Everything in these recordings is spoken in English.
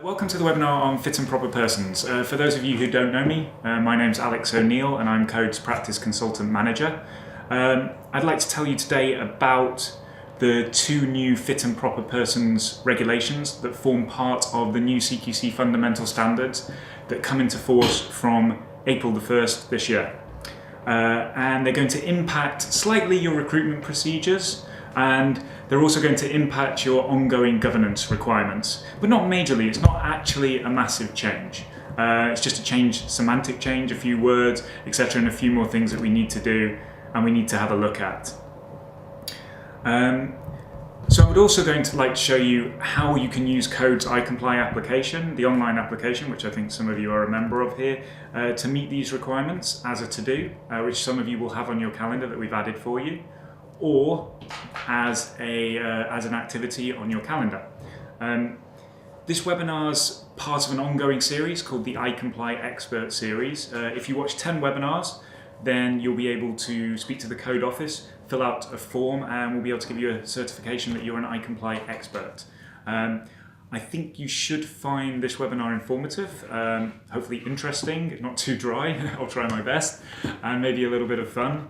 Welcome to the webinar on Fit and Proper Persons. For those of you who don't know me, my name's Alex O'Neill and I'm Code's Practice Consultant Manager. I'd like to tell you today about the two new Fit and Proper Persons regulations that form part of the new CQC fundamental standards that come into force from April the 1st this year. And they're going to impact slightly your recruitment procedures, and they're also going to impact your ongoing governance requirements, but not majorly. It's not actually a massive change. It's just a change, semantic change, a few words, etc., and a few more things that we need to do and we need to have a look at. So I would also going to like to show you how you can use Code's iComply application, the online application, which I think some of you are a member of here, to meet these requirements as a to-do, which some of you will have on your calendar that we've added for you, or as an activity on your calendar. This webinar's part of an ongoing series called the iComply Expert Series. If you watch 10 webinars, then you'll be able to speak to the Code office, fill out a form, and we'll be able to give you a certification that you're an iComply expert. I think you should find this webinar informative, hopefully interesting, not too dry. I'll try my best, and maybe a little bit of fun.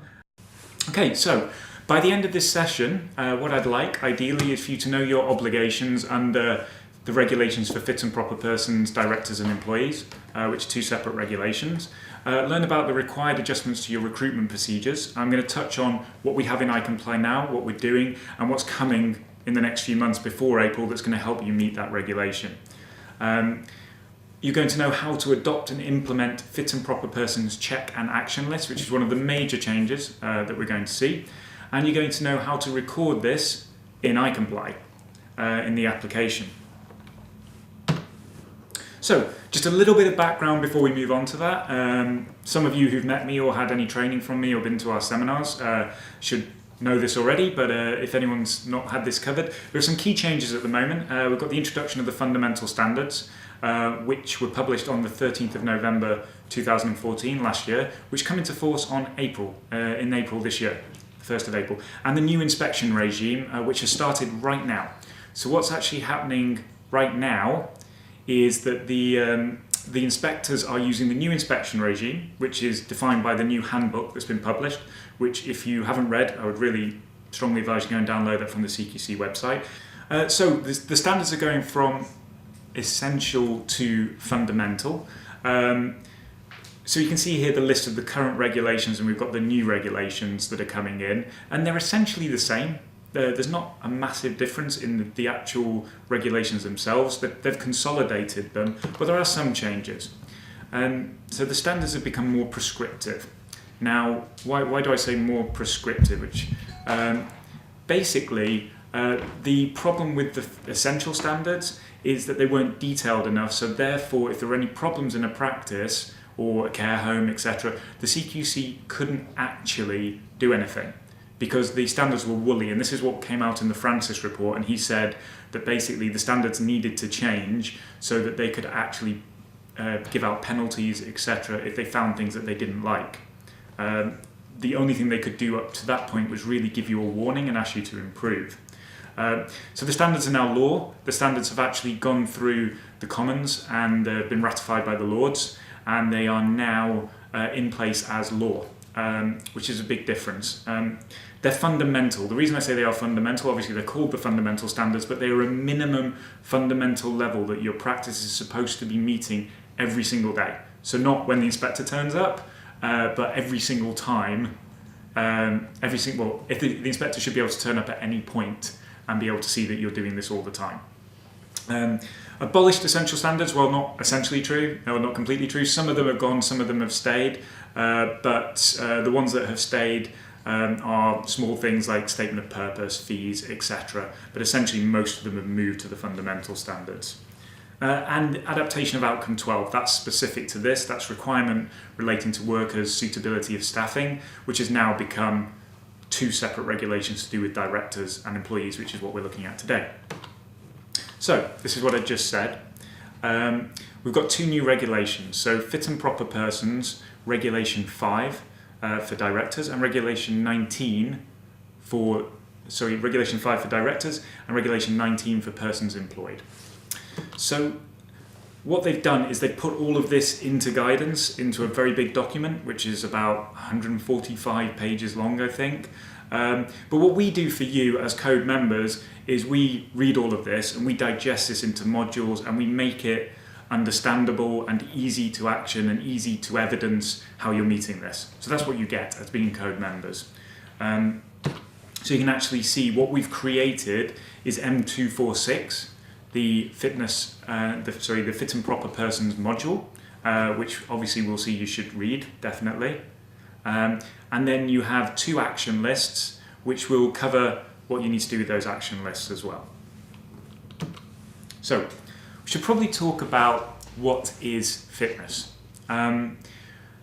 Okay, so by the end of this session, what I'd like, ideally, is for you to know your obligations under the regulations for fit and proper persons, directors and employees, which are two separate regulations. Learn about the required adjustments to your recruitment procedures. I'm going to touch on what we have in iComply now, what we're doing, and what's coming in the next few months before April that's going to help you meet that regulation. You're going to know how to adopt and implement fit and proper persons check and action list, which is one of the major changes that we're going to see. And you're going to know how to record this in iComply, in the application. So, just a little bit of background before we move on to that. Some of you who've met me or had any training from me or been to our seminars should know this already, but if anyone's not had this covered, there are some key changes at the moment. We've got the introduction of the fundamental standards, which were published on the 13th of November 2014, last year, which come into force on in April this year. 1st of April, and the new inspection regime, which has started right now. So what's actually happening right now is that the inspectors are using the new inspection regime, which is defined by the new handbook that's been published, which if you haven't read, I would really strongly advise you go and download that from the CQC website. So the standards are going from essential to fundamental. So you can see here the list of the current regulations, and we've got the new regulations that are coming in, and they're essentially the same. There's not a massive difference in the actual regulations themselves. They've consolidated them, but there are some changes. So the standards have become more prescriptive. Now, why do I say more prescriptive? Which basically, the problem with the essential standards is that they weren't detailed enough, so therefore if there were any problems in a practice or a care home, etc., the CQC couldn't actually do anything because the standards were woolly. And this is what came out in the Francis report, and he said that basically the standards needed to change so that they could actually give out penalties, etc., if they found things that they didn't like. The only thing they could do up to that point was really give you a warning and ask you to improve. So the standards are now law. The standards have actually gone through the Commons and been ratified by the Lords, and they are now in place as law, which is a big difference. They're fundamental. The reason I say they are fundamental, obviously they're called the fundamental standards, but they are a minimum fundamental level that your practice is supposed to be meeting every single day. So not when the inspector turns up, but every single time. If the inspector should be able to turn up at any point and be able to see that you're doing this all the time. Abolished essential standards, well, not essentially true, no, not completely true. Some of them have gone, some of them have stayed, but the ones that have stayed are small things like statement of purpose, fees, etc. But essentially most of them have moved to the fundamental standards. And adaptation of outcome 12, that's specific to this, that's requirement relating to workers' suitability of staffing, which has now become two separate regulations to do with directors and employees, which is what we're looking at today. So, this is what I just said. We've got two new regulations. So, Fit and Proper Persons, Regulation 5 for directors, and Regulation 5 for directors, and Regulation 19 for persons employed. So, what they've done is they've put all of this into guidance into a very big document, which is about 145 pages long, I think. But what we do for you as code members is we read all of this and we digest this into modules and we make it understandable and easy to action and easy to evidence how you're meeting this. So that's what you get as being code members. So you can actually see what we've created is M246, the fitness, the fit and proper persons module, which obviously we'll see you should read, definitely. And then you have 2 action lists, which will cover what you need to do with those action lists as well. So we should probably talk about what is fitness.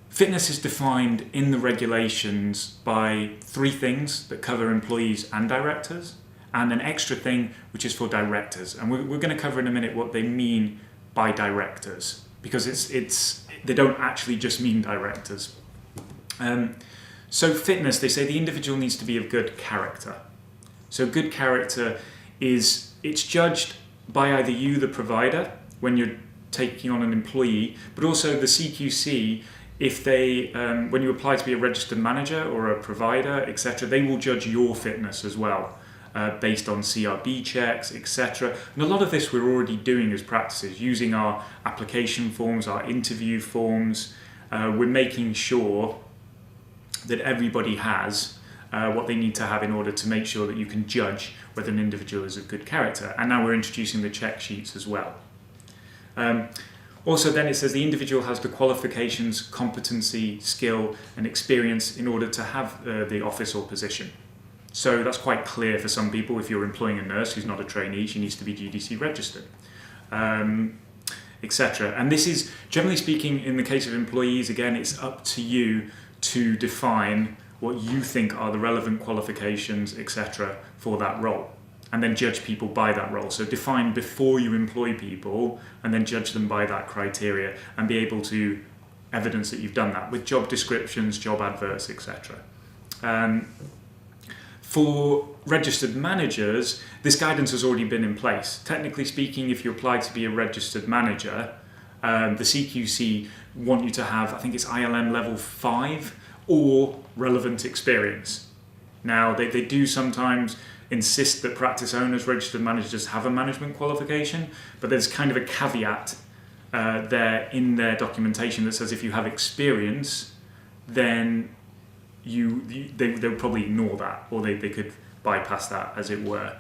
Fitness is defined in the regulations by 3 things that cover employees and directors, and an extra thing which is for directors. And we're going to cover in a minute what they mean by directors, because they don't actually just mean directors. So fitness, they say the individual needs to be of good character. So good character it's judged by either you, the provider, when you're taking on an employee, but also the CQC, if they, when you apply to be a registered manager or a provider, etc., they will judge your fitness as well, based on CRB checks, etc. And a lot of this we're already doing as practices, using our application forms, our interview forms. We're making sure that everybody has what they need to have in order to make sure that you can judge whether an individual is of good character. And now we're introducing the check sheets as well. Also then it says the individual has the qualifications, competency, skill and experience in order to have the office or position. So that's quite clear for some people. If you're employing a nurse who's not a trainee, she needs to be GDC registered, etc. And this is, generally speaking, in the case of employees, again, it's up to you to define what you think are the relevant qualifications, etc., for that role, and then judge people by that role. So define before you employ people and then judge them by that criteria and be able to evidence that you've done that with job descriptions, job adverts, etc. For registered managers, this guidance has already been in place. Technically speaking, if you apply to be a registered manager, the CQC want you to have, I think it's ILM level 5 or relevant experience. Now, they do sometimes insist that practice owners, registered managers have a management qualification, but there's kind of a caveat there in their documentation that says if you have experience, then they would probably ignore that, or they could bypass that, as it were.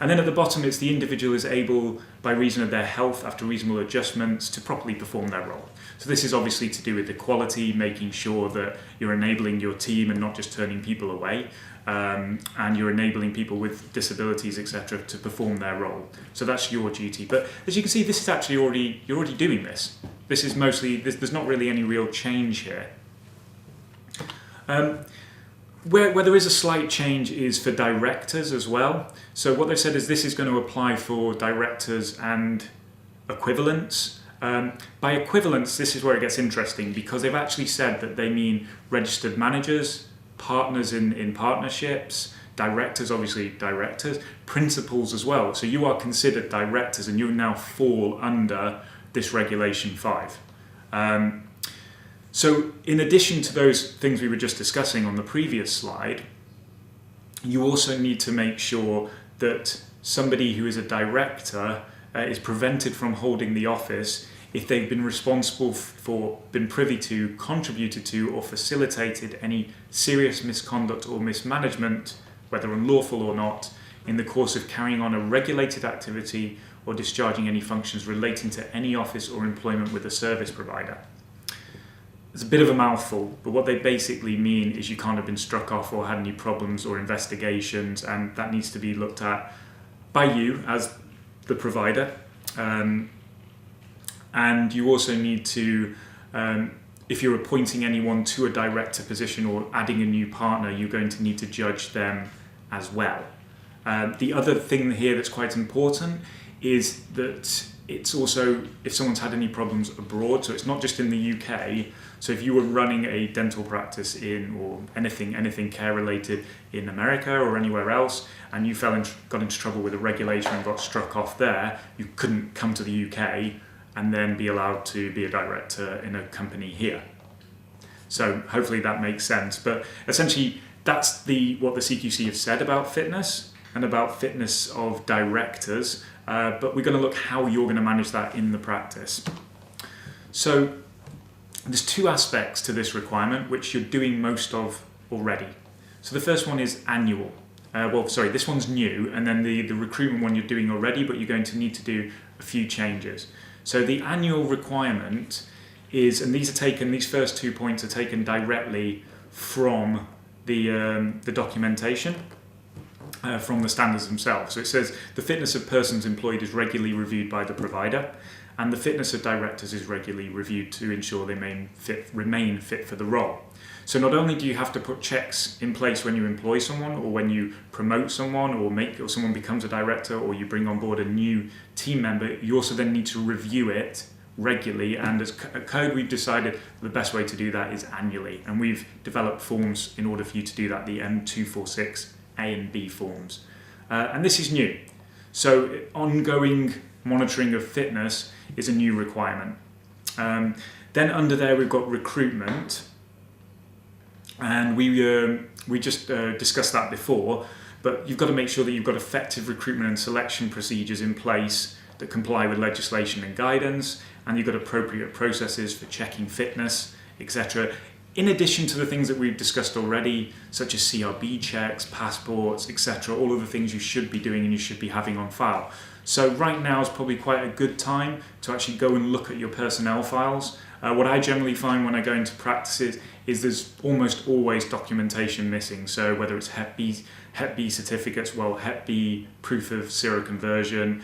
And then at the bottom, it's the individual is able, by reason of their health, after reasonable adjustments, to properly perform their role. So this is obviously to do with equality, making sure that you're enabling your team and not just turning people away, and you're enabling people with disabilities, etc., to perform their role. So that's your duty. But as you can see, this is actually you're already doing this. This is mostly, there's not really any real change here. Where there is a slight change is for directors as well. So what they've said is this is going to apply for directors and equivalents. By equivalents, this is where it gets interesting, because they've actually said that they mean registered managers, partners in partnerships, directors, obviously directors, principals as well. So you are considered directors and you now fall under this Regulation 5. So in addition to those things we were just discussing on the previous slide, you also need to make sure that somebody who is a director is prevented from holding the office if they've been responsible for, been privy to, contributed to or facilitated any serious misconduct or mismanagement, whether unlawful or not, in the course of carrying on a regulated activity or discharging any functions relating to any office or employment with a service provider. It's a bit of a mouthful, but what they basically mean is you can't have been struck off or had any problems or investigations, and that needs to be looked at by you as the provider. And you also need to, if you're appointing anyone to a director position or adding a new partner, you're going to need to judge them as well. The other thing here that's quite important is that it's also if someone's had any problems abroad, so it's not just in the UK. So if you were running a dental practice or anything care related in America or anywhere else, and you got into trouble with a regulator and got struck off there, you couldn't come to the UK and then be allowed to be a director in a company here. So hopefully that makes sense. But essentially, that's what the CQC have said about fitness and about fitness of directors. But we're going to look how you're going to manage that in the practice. So there's two aspects to this requirement which you're doing most of already. So the first one is annual. This one's new, and then the recruitment one you're doing already, but you're going to need to do a few changes. So the annual requirement is, and these first 2 points are taken directly from the documentation, from the standards themselves. So it says the fitness of persons employed is regularly reviewed by the provider, and the fitness of directors is regularly reviewed to ensure they remain fit for the role. So not only do you have to put checks in place when you employ someone, or when you promote someone, or someone becomes a director, or you bring on board a new team member, you also then need to review it regularly. And as a code, we've decided the best way to do that is annually, and we've developed forms in order for you to do that, the M246 A and B forms. And this is new. So ongoing monitoring of fitness is a new requirement. Then under there we've got recruitment, and we just discussed that before, but you've got to make sure that you've got effective recruitment and selection procedures in place that comply with legislation and guidance, and you've got appropriate processes for checking fitness, etc. In addition to the things that we've discussed already, such as CRB checks, passports, etc., all of the things you should be doing and you should be having on file. So right now is probably quite a good time to actually go and look at your personnel files. What I generally find when I go into practices is there's almost always documentation missing. So whether it's Hep B certificates, Hep B proof of seroconversion,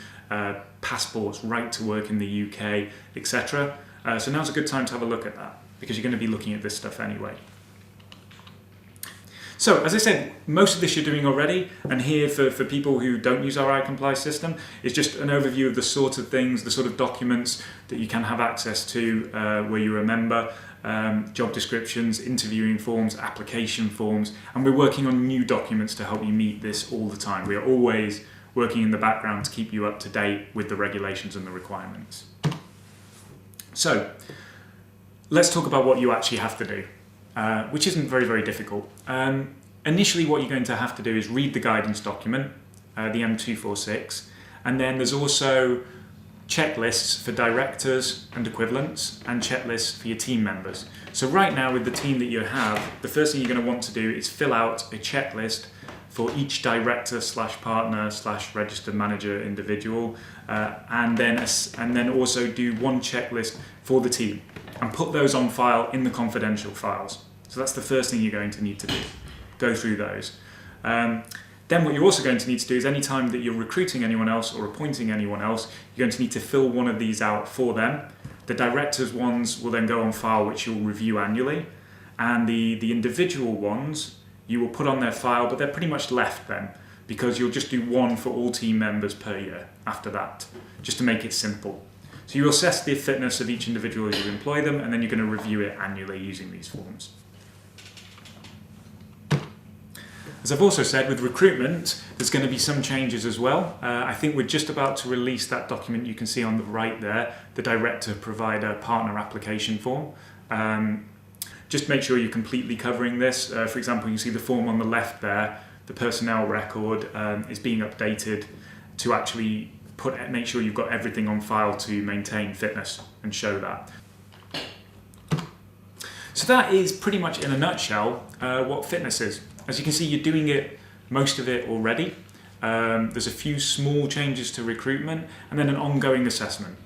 passports, right to work in the UK, etc. So now's a good time to have a look at that, because you're going to be looking at this stuff anyway. So, as I said, most of this you're doing already, and here for people who don't use our iComply system is just an overview of the sort of things, the sort of documents that you can have access to where you're a member, job descriptions, interviewing forms, application forms, and we're working on new documents to help you meet this all the time. We are always working in the background to keep you up to date with the regulations and the requirements. So, let's talk about what you actually have to do. Which isn't very, very difficult. Initially, what you're going to have to do is read the guidance document, the M246, and then there's also checklists for directors and equivalents, and checklists for your team members. So right now, with the team that you have, the first thing you're going to want to do is fill out a checklist for each director / partner / registered manager individual, and then also do one checklist for the team, and put those on file in the confidential files. So that's the first thing you're going to need to do. Go through those. Then what you're also going to need to do is any time that you're recruiting anyone else or appointing anyone else, you're going to need to fill one of these out for them. The director's ones will then go on file, which you'll review annually. And the individual ones you will put on their file, but they're pretty much left then, because you'll just do one for all team members per year after that, just to make it simple. So you assess the fitness of each individual as you employ them, and then you're going to review it annually using these forms. As I've also said, with recruitment, there's going to be some changes as well. I think we're just about to release that document you can see on the right there, the Director Provider Partner Application Form. Just make sure you're completely covering this. For example, you see the form on the left there, the personnel record is being updated to actually make sure you've got everything on file to maintain fitness and show that. So that is pretty much in a nutshell what fitness is. As you can see, you're doing most of it already. There's a few small changes to recruitment and then an ongoing assessment.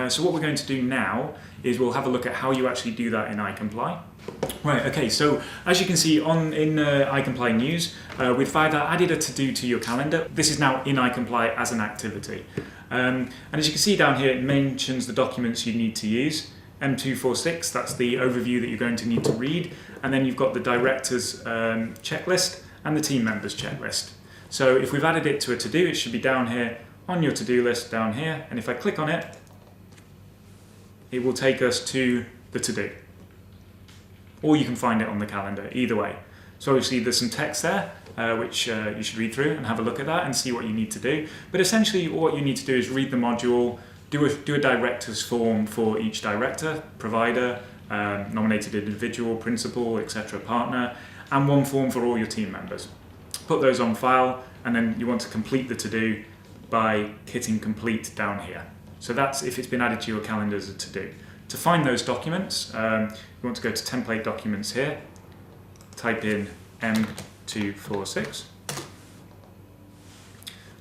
So what we're going to do now is we'll have a look at how you actually do that in iComply. Right, okay, so as you can see in iComply News, we've added a to-do to your calendar. This is now in iComply as an activity. And as you can see down here, it mentions the documents you need to use. M246, that's the overview that you're going to need to read. And then you've got the director's checklist and the team members checklist. So if we've added it to a to-do, it should be down here on your to-do list down here. And if I click on it, it will take us to the to-do. Or you can find it on the calendar, either way. So obviously there's some text there, which you should read through and have a look at that and see what you need to do. But essentially what you need to do is read the module, do a director's form for each director, provider, nominated individual, principal, etc., partner, and one form for all your team members. Put those on file, and then you want to complete the to-do by hitting complete down here. So that's if it's been added to your calendar as a to-do. To find those documents, you want to go to template documents here, type in M246,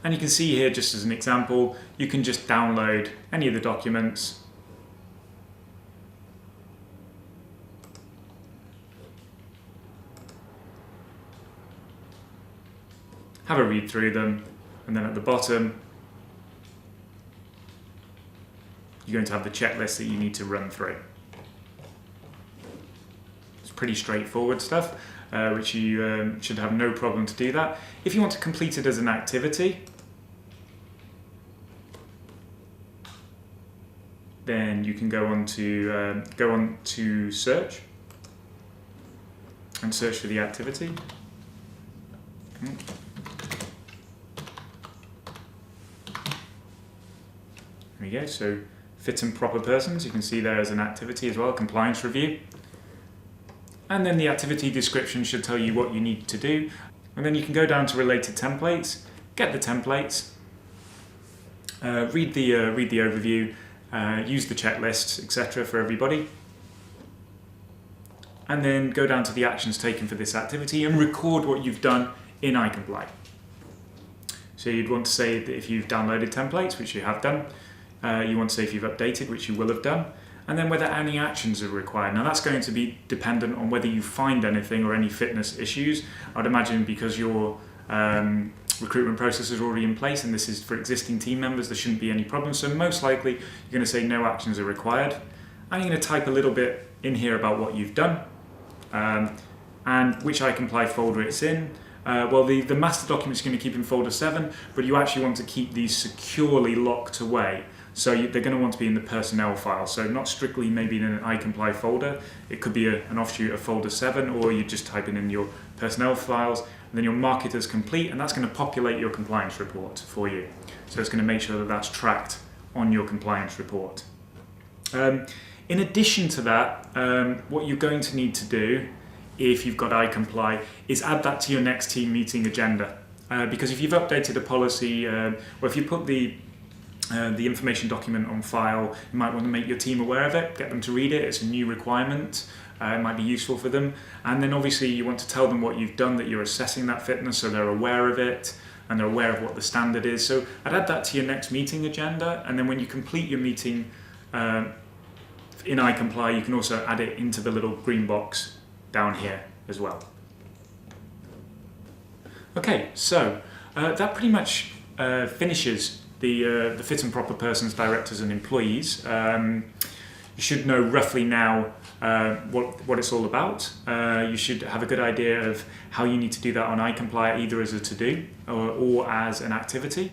and you can see here, just as an example, you can just download any of the documents have a read through them, and then at the bottom you're going to have the checklist that you need to run through. It's pretty straightforward stuff, which you should have no problem to do that. If you want to complete it as an activity, then you can go on to search and search for the activity. Okay. There we go. So fit and proper persons, you can see there as an activity as well, compliance review. And then the activity description should tell you what you need to do. And then you can go down to related templates, get the templates, read the overview, use the checklists, etc. for everybody. And then go down to the actions taken for this activity and record what you've done in iComply. So you'd want to say that if you've downloaded templates, which you have done, you want to say if you've updated, which you will have done, and then whether any actions are required. Now that's going to be dependent on whether you find anything or any fitness issues. I'd imagine because your recruitment process is already in place and this is for existing team members, there shouldn't be any problems. So most likely you're going to say no actions are required. And you're going to type a little bit in here about what you've done and which iComply folder it's in. Well, the master document is going to keep in folder 7, but you actually want to keep these securely locked away. So they're going to want to be in the personnel file. So not strictly maybe in an iComply folder. It could be an offshoot of folder 7, or you just type it in your personnel files, and then you'll mark it as complete, and that's going to populate your compliance report for you. So it's going to make sure that that's tracked on your compliance report. In addition to that, what you're going to need to do, if you've got iComply, is add that to your next team meeting agenda. Because if you've updated a policy, or if you put the information document on file, you might want to make your team aware of it, get them to read it. It's a new requirement. It might be useful for them. And then obviously you want to tell them what you've done, that you're assessing that fitness, so they're aware of it and they're aware of what the standard is. So I'd add that to your next meeting agenda, and then when you complete your meeting in iComply, you can also add it into the little green box down here as well. Okay, so that pretty much finishes the fit and proper persons, directors and employees. You should know roughly now what it's all about. You should have a good idea of how you need to do that on iComply, either as a to-do or as an activity.